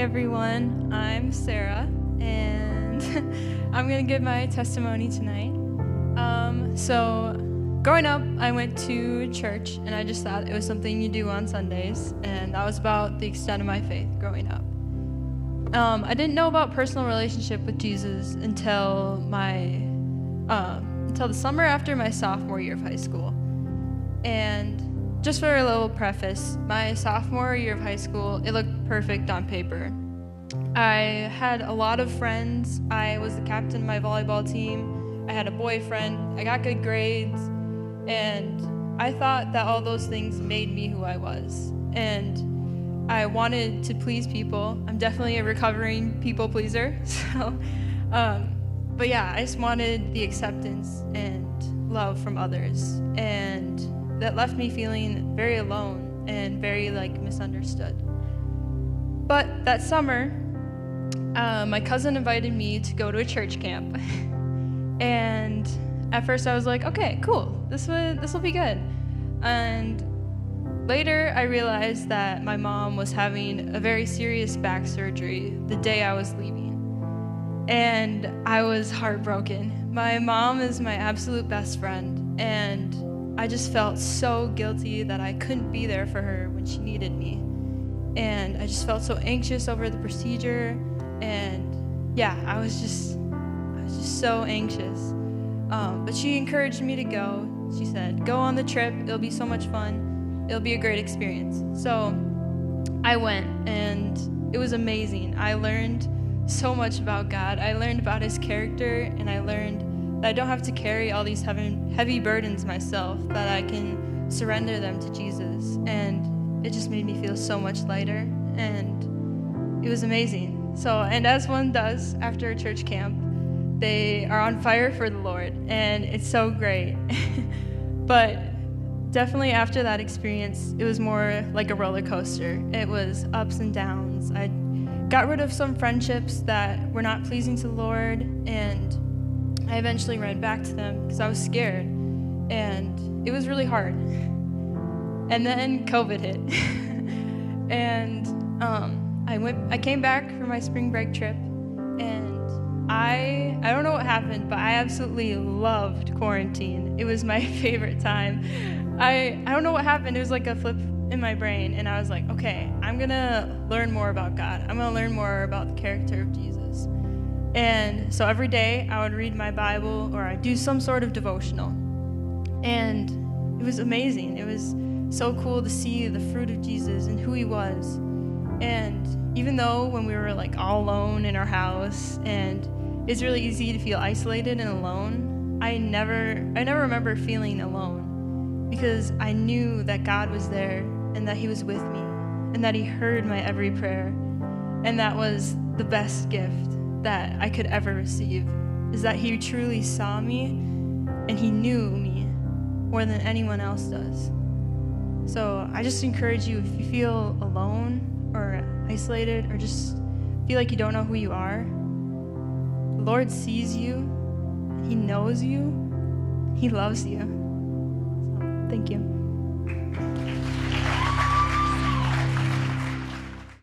everyone, I'm Sara, and I'm going to give my testimony tonight. So, growing up, I went to church, and I just thought it was something you do on Sundays, and that was about the extent of my faith growing up. I didn't know about personal relationship with Jesus until the summer after my sophomore year of high school. And just for a little preface, my sophomore year of high school, it looked perfect on paper. I had a lot of friends. I was the captain of my volleyball team. I had a boyfriend. I got good grades. And I thought that all those things made me who I was. And I wanted to please people. I'm definitely a recovering people pleaser. But yeah, I just wanted the acceptance and love from others. And that left me feeling very alone and very misunderstood. But that summer, my cousin invited me to go to a church camp. And at first I was like, okay, cool, this will be good. And later I realized that my mom was having a very serious back surgery the day I was leaving. And I was heartbroken. My mom is my absolute best friend, and I just felt so guilty that I couldn't be there for her when she needed me. And I just felt so anxious over the procedure, and yeah, I was just so anxious. But she encouraged me to go. She said, go on the trip, it'll be so much fun, it'll be a great experience. So I went, and it was amazing. I learned so much about God. I learned about his character, and I learned that I don't have to carry all these heavy burdens myself, that I can surrender them to Jesus. And it just made me feel so much lighter, and it was amazing. And as one does after a church camp, they are on fire for the Lord, and it's so great. But definitely after that experience, it was more like a roller coaster. It was ups and downs. I got rid of some friendships that were not pleasing to the Lord, and I eventually ran back to them because I was scared, and it was really hard. And then COVID hit. And I came back from my spring break trip, and I don't know what happened, but I absolutely loved quarantine. It was my favorite time. I don't know what happened. It was like a flip in my brain, and I was like, okay, I'm gonna learn more about God. I'm gonna learn more about the character of Jesus. And so every day I would read my Bible, or I'd do some sort of devotional. And it was amazing. It was so cool to see the fruit of Jesus and who he was. And even though when we were all alone in our house, and it's really easy to feel isolated and alone, I never remember feeling alone, because I knew that God was there, and that he was with me, and that he heard my every prayer. And that was the best gift that I could ever receive, is that he truly saw me, and he knew me more than anyone else does. So I just encourage you, if you feel alone or isolated, or just feel like you don't know who you are, the Lord sees you, he knows you, he loves you. So, thank you.